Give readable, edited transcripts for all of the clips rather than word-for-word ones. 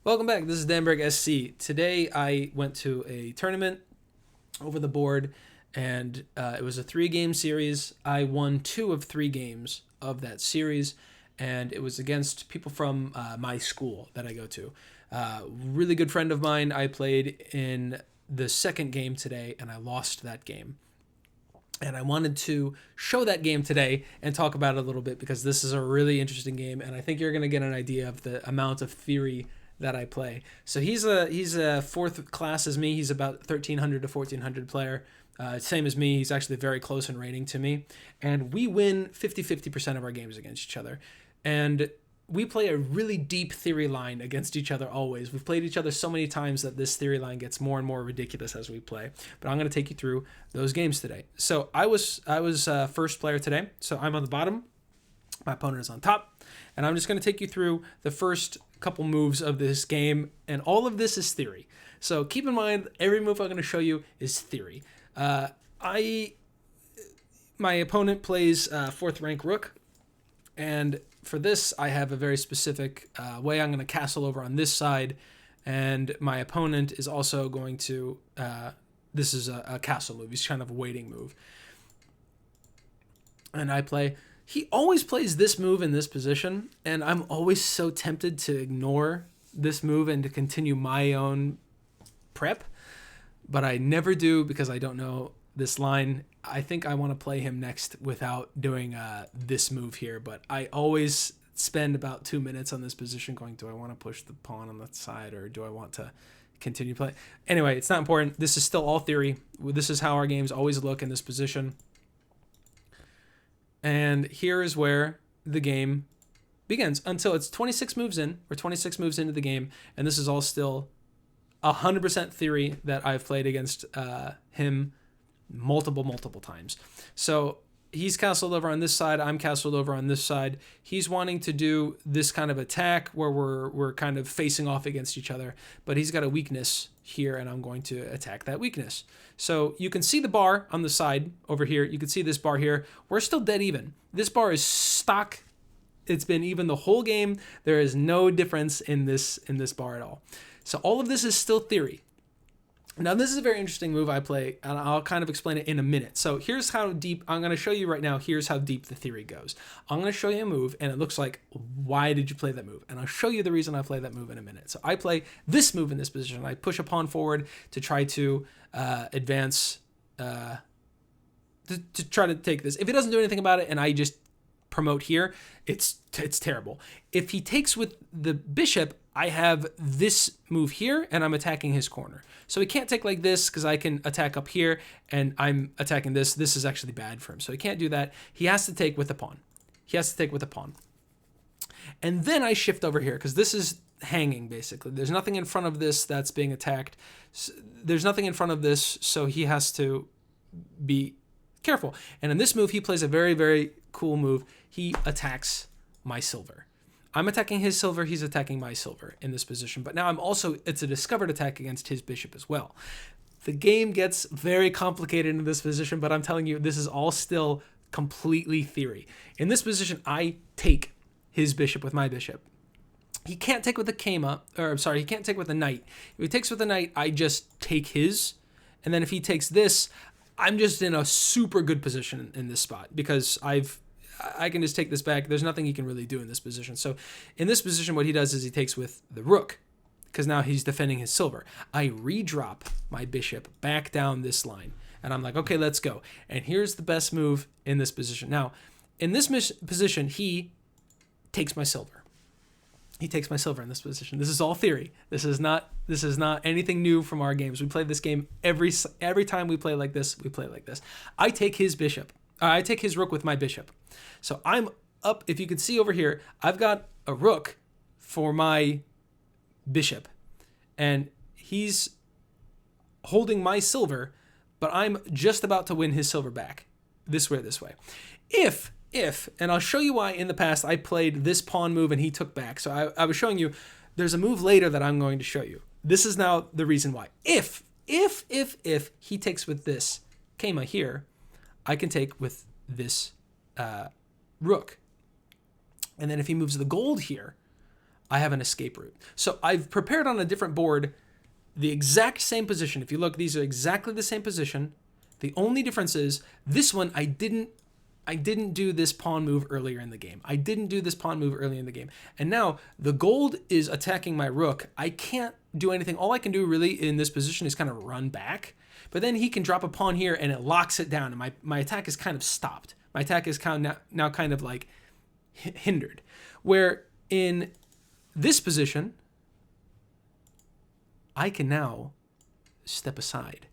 Welcome back. This is Danberg SC. Today I went to a tournament over the board, and it was a 3-game series. I won 2 of 3 games of that series, and it was against people from my school that I go to. Really good friend of mine. I played in the second game today, and I lost that game. And I wanted to show that game today and talk about it a little bit because this is a really interesting game, and I think you're going to get an idea of the amount of theory that I play. So he's a fourth class as me. He's about 1300 to 1400 player. Same as me. He's actually very close in rating to me. And we win 50% of our games against each other. And we play a really deep theory line against each other always. We've played each other so many times that this theory line gets more and more ridiculous as we play. But I'm going to take you through those games today. So I was first player today. So I'm on the bottom. My opponent is on top. And I'm just going to take you through the first couple moves of this game. And all of this is theory. So keep in mind, every move I'm going to show you is theory. My opponent plays 4th rank rook. And for this, I have a very specific way I'm going to castle over on this side. And my opponent is also going to... this is a castle move. He's kind of a waiting move. And I play... He always plays this move in this position, and I'm always so tempted to ignore this move and to continue my own prep, but I never do because I don't know this line. I think I want to play him next without doing this move here, but I always spend about 2 minutes on this position going, do I want to push the pawn on the side or do I want to continue play? Anyway, it's not important. This is still all theory. This is how our games always look in this position. And here is where the game begins until it's 26 moves in. We're 26 moves into the game, and this is all still 100% theory that I've played against him multiple times. So he's castled over on this side. I'm castled over on this side. He's wanting to do this kind of attack where we're kind of facing off against each other, but he's got a weakness here, and I'm going to attack that weakness. So you can see the bar on the side over here. You can see this bar here. We're still dead even. This bar is stock. It's been even the whole game. There is no difference in this bar at all. So all of this is still theory. Now, this is a very interesting move I play, and I'll kind of explain it in a minute. So here's how deep, I'm going to show you right now, here's how deep the theory goes. I'm going to show you a move, and it looks like, why did you play that move? And I'll show you the reason I play that move in a minute. So I play this move in this position. I push a pawn forward to try to advance, to try to take this. If he doesn't do anything about it, and I just promote here, it's terrible. If he takes with the bishop, I have this move here, and I'm attacking his corner. So he can't take like this because I can attack up here, and I'm attacking this. This is actually bad for him, so he can't do that. He has to take with the pawn. He has to take with the pawn. And then I shift over here because this is hanging, basically. There's nothing in front of this that's being attacked. There's nothing in front of this, so he has to be careful. And in this move, he plays a very, very cool move. He attacks my silver. I'm attacking his silver, he's attacking my silver in this position. But now it's a discovered attack against his bishop as well. The game gets very complicated in this position, but I'm telling you, this is all still completely theory. In this position, I take his bishop with my bishop. He can't take with the he can't take with the knight. If he takes with the knight, I just take his. And then if he takes this, I'm just in a super good position in this spot because I can just take this back. There's nothing he can really do in this position. So in this position, what he does is he takes with the rook because now he's defending his silver. I redrop my bishop back down this line. And I'm like, okay, let's go. And here's the best move in this position. Now, in this position, he takes my silver. He takes my silver in this position. This is all theory. This is not anything new from our games. We play this game every time we play like this, we play like this. I take his bishop. I take his rook with my bishop. So I'm up. If you can see over here, I've got a rook for my bishop. And he's holding my silver, but I'm just about to win his silver back. This way. If, and I'll show you why in the past I played this pawn move and he took back. So I was showing you, there's a move later that I'm going to show you. This is now the reason why. If he takes with this Kama here, I can take with this rook. And then if he moves the gold here, I have an escape route. So I've prepared on a different board the exact same position. If you look, these are exactly the same position. The only difference is this one I didn't do this pawn move earlier in the game. I didn't do this pawn move earlier in the game. And now the gold is attacking my rook. I can't do anything. All I can do really in this position is kind of run back. But then he can drop a pawn here and it locks it down. And my attack is kind of stopped. My attack is now kind of like hindered. Where in this position, I can now step aside.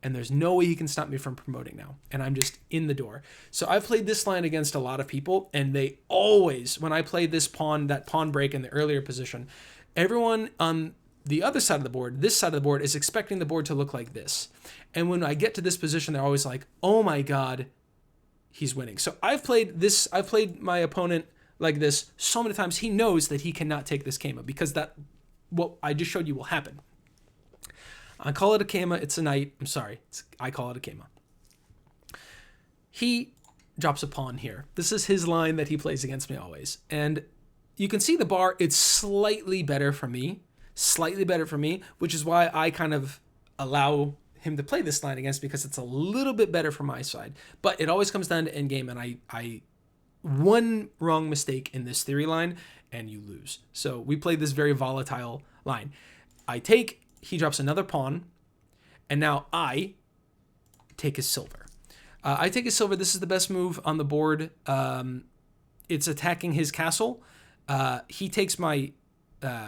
And there's no way he can stop me from promoting now. And I'm just in the door. So I've played this line against a lot of people, and they always, when I play this pawn, that pawn break in the earlier position, everyone on the other side of the board, this side of the board, is expecting the board to look like this. And when I get to this position, they're always like, oh my God, he's winning. So I've played my opponent like this so many times. He knows that he cannot take this Kama because what I just showed you will happen. I call it a Kama. It's a knight. I'm sorry. I call it a Kama. He drops a pawn here. This is his line that he plays against me always. And you can see the bar. It's slightly better for me, which is why I kind of allow him to play this line against me because it's a little bit better for my side. But it always comes down to endgame, and I one wrong mistake in this theory line, and you lose. So we played this very volatile line. He drops another pawn, and now I take his silver. I take his silver. This is the best move on the board. It's attacking his castle. He takes my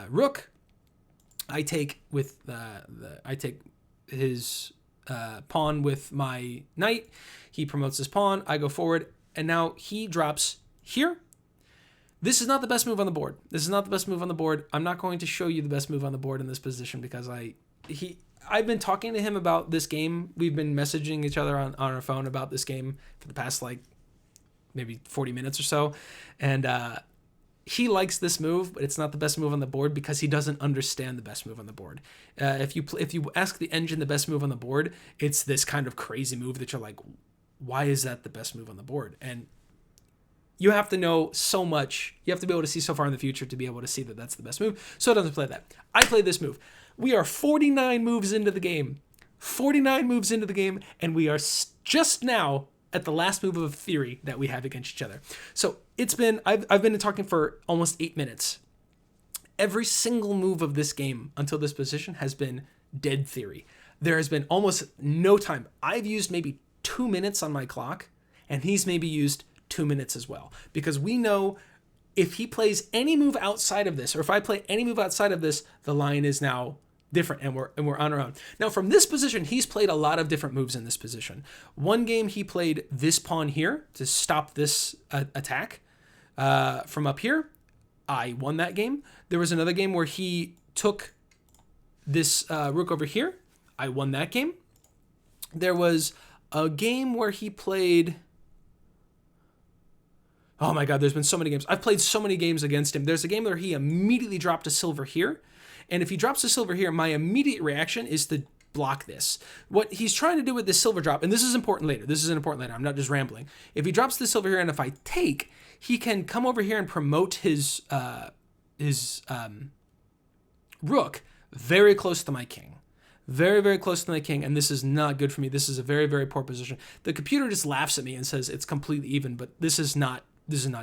rook. I take his pawn with my knight. He promotes his pawn. I go forward, and now he drops here. This is not the best move on the board. I'm not going to show you the best move on the board in this position because I've been talking to him about this game. We've been messaging each other on our phone about this game for the past maybe 40 minutes or so. And he likes this move, but it's not the best move on the board because he doesn't understand the best move on the board. If you ask the engine the best move on the board, it's this kind of crazy move that you're like, why is that the best move on the board? And you have to know so much. You have to be able to see so far in the future to be able to see that that's the best move. So it doesn't play that. I play this move. We are 49 moves into the game. And we are just now at the last move of theory that we have against each other. So I've been talking for almost 8 minutes. Every single move of this game until this position has been dead theory. There has been almost no time. I've used maybe 2 minutes on my clock, and he's maybe used 2 minutes as well, because we know if he plays any move outside of this, or if I play any move outside of this, the line is now different, and we're on our own. Now, from this position, he's played a lot of different moves in this position. One game he played this pawn here to stop this attack from up here. I won that game. There was another game where he took this rook over here. I won that game. There was a game where he played... Oh my God, there's been so many games. I've played so many games against him. There's a game where he immediately dropped a silver here. And if he drops a silver here, my immediate reaction is to block this. What he's trying to do with this silver drop, and this is important later. I'm not just rambling. If he drops the silver here, and if I take, he can come over here and promote his rook very close to my king. Very, very close to my king, and this is not good for me. This is a very, very poor position. The computer just laughs at me and says it's completely even, but this is not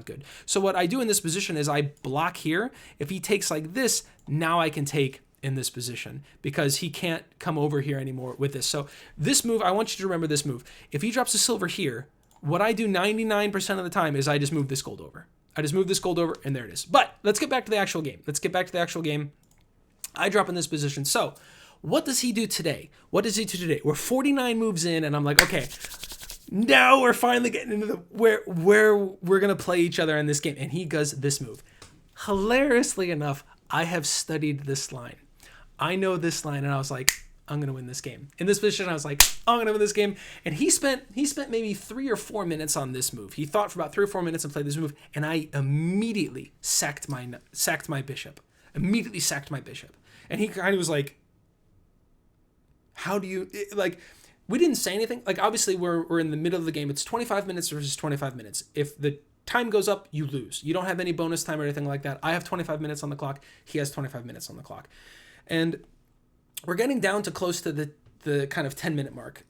good. So what I do in this position is I block here. If he takes like this, now I can take in this position because he can't come over here anymore with this. So this move, I want you to remember this move. If he drops a silver here, what I do 99% of the time is I just move this gold over. And there it is. But let's get back to the actual game. I drop in this position. So what does he do today? We're 49 moves in, and I'm like, okay, now we're finally getting into where we're going to play each other in this game. And he does this move. Hilariously enough, I have studied this line. I know this line, and I was like, I'm going to win this game. In this position, I was like, I'm going to win this game. And he spent maybe 3 or 4 minutes on this move. He thought for about 3 or 4 minutes and played this move, and I immediately sacked my bishop. And he kind of was like, how do you, like, we didn't say anything. Like, obviously, we're in the middle of the game. It's 25 minutes versus 25 minutes. If the time goes up, you lose. You don't have any bonus time or anything like that. I have 25 minutes on the clock. He has 25 minutes on the clock. And we're getting down to close to the kind of 10-minute mark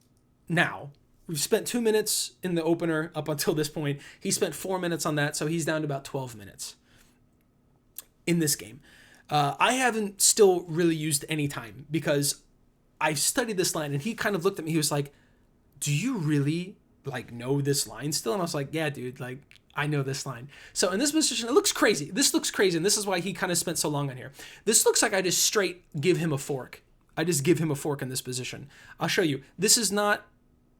now. We've spent 2 minutes in the opener up until this point. He spent 4 minutes on that, so he's down to about 12 minutes in this game. I haven't still really used any time because I studied this line, and he kind of looked at me. He was like, do you really like know this line still? And I was like, yeah, dude, like I know this line. So in this position, it looks crazy. This looks crazy, and this is why he kind of spent so long on here. This looks like I just straight give him a fork. I just give him a fork in this position. I'll show you. This is not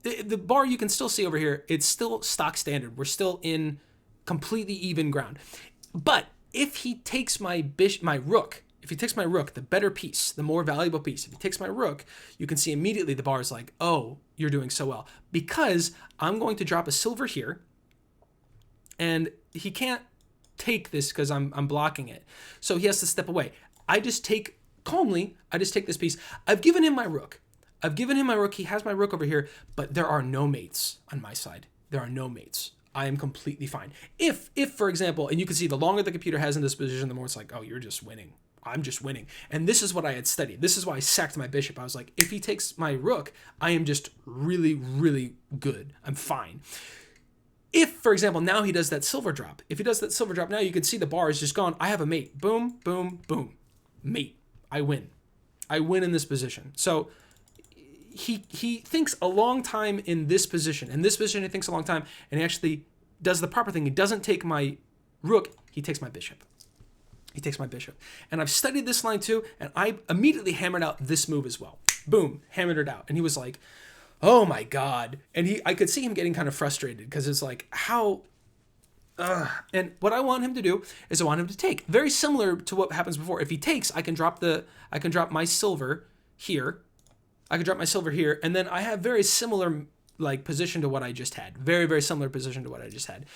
the bar you can still see over here. It's still stock standard. We're still in completely even ground. But if he takes my rook, the better piece, the more valuable piece, if he takes my rook, you can see immediately the bar is like, oh, you're doing so well. Because I'm going to drop a silver here, and he can't take this because I'm blocking it. So he has to step away. I just take this piece. I've given him my rook. He has my rook over here, but there are no mates on my side. There are no mates. I am completely fine. If for example, and you can see the longer the computer has in this position, the more it's like, oh, you're just winning. I'm just winning. And this is what I had studied. This is why I sacked my bishop. I was like, if he takes my rook, I am just really, really good. I'm fine. If, for example, now he does that silver drop. If he does that silver drop now, you can see the bar is just gone. I have a mate. Boom, boom, boom. Mate. I win. I win in this position. So he thinks a long time in this position. In this position, he thinks a long time, and he actually does the proper thing. He doesn't take my rook. He takes my bishop. And I've studied this line too, and I immediately hammered out this move as well. Boom, hammered it out. And he was like, oh my God. And I could see him getting kind of frustrated because it's like, how... And what I want him to do is I want him to take. Very similar to what happens before. If he takes, I can drop my silver here. And then I have very similar position to what I just had. Very, very similar position to what I just had.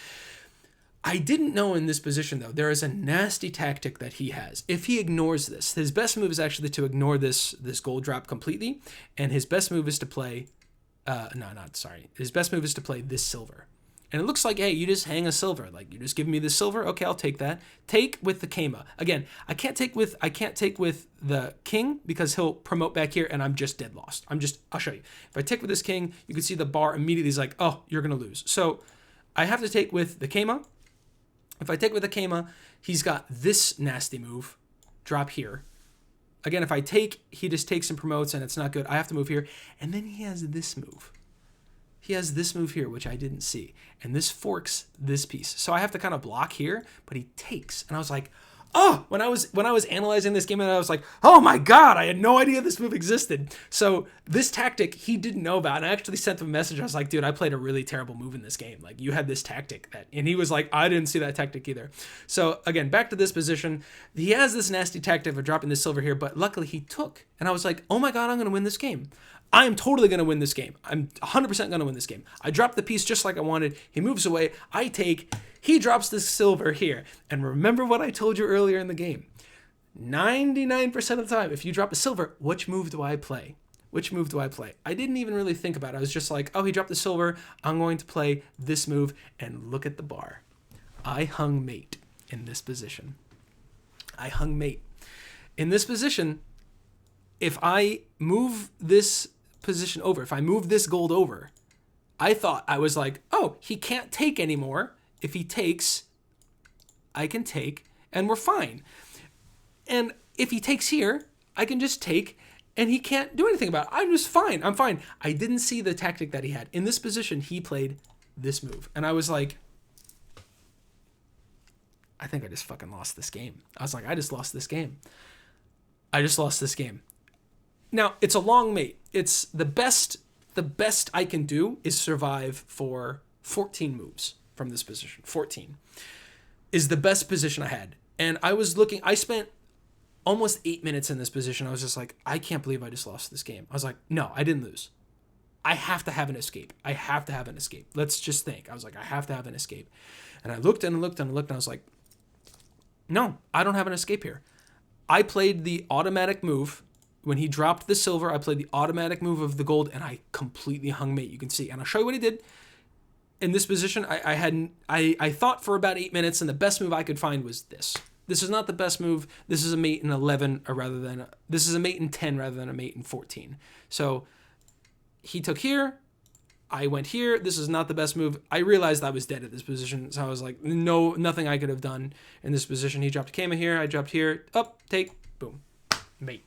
I didn't know in this position, though, there is a nasty tactic that he has. If he ignores this, his best move is actually to ignore this gold drop completely, and his best move is to play... His best move is to play this silver. And it looks like, hey, you just hang a silver. Like, you just give me this silver. Okay, I'll take that. Take with the Kama. Again, I can't take with the king because he'll promote back here and I'm just dead lost. I'll show you. If I take with this king, you can see the bar immediately is like, oh, you're going to lose. So I have to take with the Kama. If I take with the Kama, he's got this nasty move. Drop here. Again, if I take, he just takes and promotes and it's not good. I have to move here. And then he has this move. He has this move here, which I didn't see. And this forks this piece. So I have to kind of block here, but he takes. And I was like, oh, when I was analyzing this game, and I was like, oh my God, I had no idea this move existed. So this tactic he didn't know about. And I actually sent him a message. I was like, dude, I played a really terrible move in this game. Like, you had this tactic and he was like, I didn't see that tactic either. So again, back to this position. He has this nasty tactic of dropping this silver here, but luckily he took. And I was like, oh my God, I'm going to win this game. I am totally going to win this game. I'm 100% going to win this game. I dropped the piece just like I wanted. He moves away. I take. He drops this silver here. And remember what I told you earlier in the game. 99% of the time, if you drop a silver, which move do I play? I didn't even really think about it. I was just like, oh, he dropped the silver. I'm going to play this move. And look at the bar. I hung mate in this position. In this position, if I move this position over, if I move this gold over, I was like, oh, he can't take anymore. If he takes, I can take, and we're fine. And if he takes here, I can just take, and he can't do anything about it. I'm just fine. I'm fine. I didn't see the tactic that he had. In this position, he played this move. And I was like, I think I just fucking lost this game. I was like, I just lost this game. Now, it's a long mate. It's the best I can do is survive for 14 moves from this position. 14 is the best position I had. And I spent almost 8 minutes in this position. I was just like, I can't believe I just lost this game. I was like, no, I didn't lose. I have to have an escape. Let's just think. I was like, I have to have an escape. And I looked and looked and looked and I was like, no, I don't have an escape here. I played the automatic move. When he dropped the silver, I played the automatic move of the gold, and I completely hung mate, you can see. And I'll show you what he did. in this position, I thought for about 8 minutes, and the best move I could find was this. This is not the best move. This is a mate in 11, or rather than this is a mate in 10 rather than a mate in 14. So he took here. I went here. This is not the best move. I realized I was dead at this position, so I was like, no, nothing I could have done in this position. He dropped a Kama here. I dropped here. Up, take, boom, mate.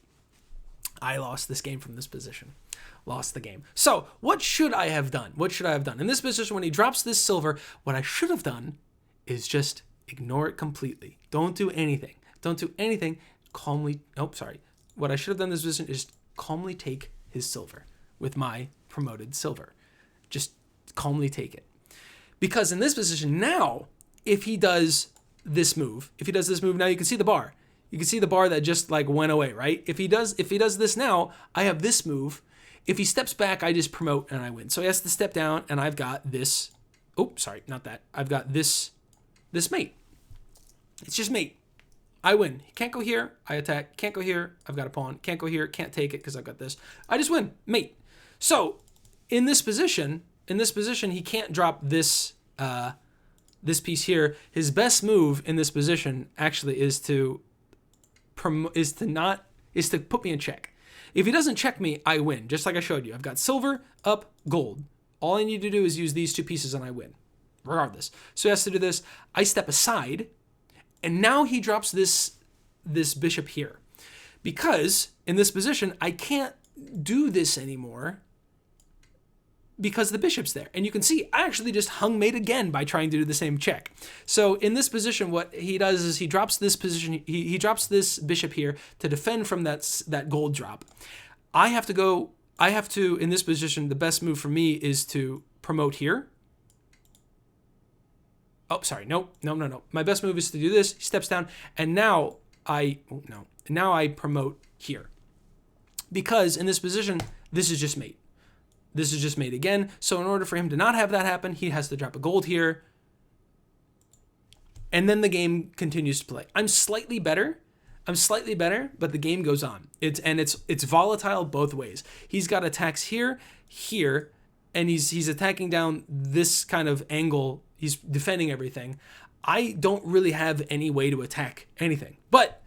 I lost this game from this position. Lost the game. So what should I have done? What should I have done? In this position, when he drops this silver, what I should have done is just ignore it completely. Don't do anything. Don't do anything. Calmly. Oh, sorry. What I should have done in this position is calmly take his silver with my promoted silver. Just calmly take it. Because in this position now, if he does this move, now you can see the bar. You can see the bar that just like went away, right? If he does this now, I have this move. If he steps back, I just promote and I win. So he has to step down, and I've got this. Oh, sorry, not that. I've got this mate. It's just mate. I win. He can't go here. I attack. Can't go here. I've got a pawn. Can't go here. Can't take it because I've got this. I just win. Mate. So in this position, he can't drop this this piece here. His best move in this position actually is to put me in check. If he doesn't check me, I win. Just like I showed you. I've got silver, up, gold. All I need to do is use these two pieces and I win. Regardless. So he has to do this. I step aside. And now he drops this bishop here. Because in this position, I can't do this anymore because the bishop's there. And you can see I actually just hung mate again by trying to do the same check. So in this position, what he does is he drops this position. He drops this bishop here to defend from that gold drop. I have to, in this position, the best move for me is to promote here. Oh, sorry. No. My best move is to do this. He steps down. And now I promote here. Because in this position, this is just mate. This is just mate again. So in order for him to not have that happen, he has to drop a gold here. And then the game continues to play. I'm slightly better, but the game goes on. It's volatile both ways. He's got attacks here, and he's attacking down this kind of angle. He's defending everything. I don't really have any way to attack anything, but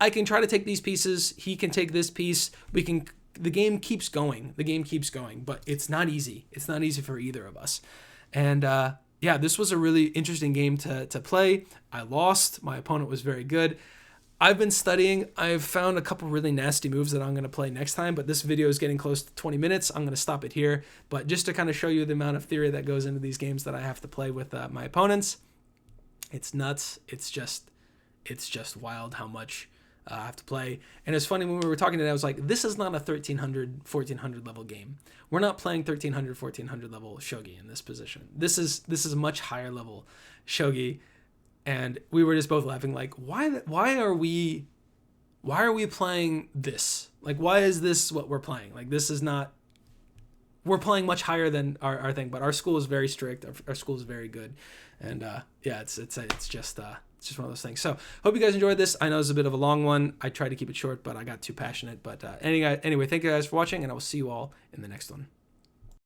I can try to take these pieces. He can take this piece. The game keeps going. But it's not easy. It's not easy for either of us. And yeah, this was a really interesting game to play. I lost. My opponent was very good. I've been studying. I've found a couple really nasty moves that I'm going to play next time, but this video is getting close to 20 minutes. I'm going to stop it here. But just to kind of show you the amount of theory that goes into these games that I have to play with my opponents, it's nuts. It's just wild how much I have to play. And it's funny, when we were talking today, I was like, this is not a 1300, 1400 level game. We're not playing 1300, 1400 level shogi in this position. This is much higher level shogi. And we were just both laughing, like, why are we playing this? Like, why is this what we're playing? Like, this is not, we're playing much higher than our thing, but our school is very strict. Our school is very good. And yeah, it's just one of those things. So hope you guys enjoyed this. I know it's a bit of a long one. I tried to keep it short, but I got too passionate. But anyway, thank you guys for watching, and I will see you all in the next one.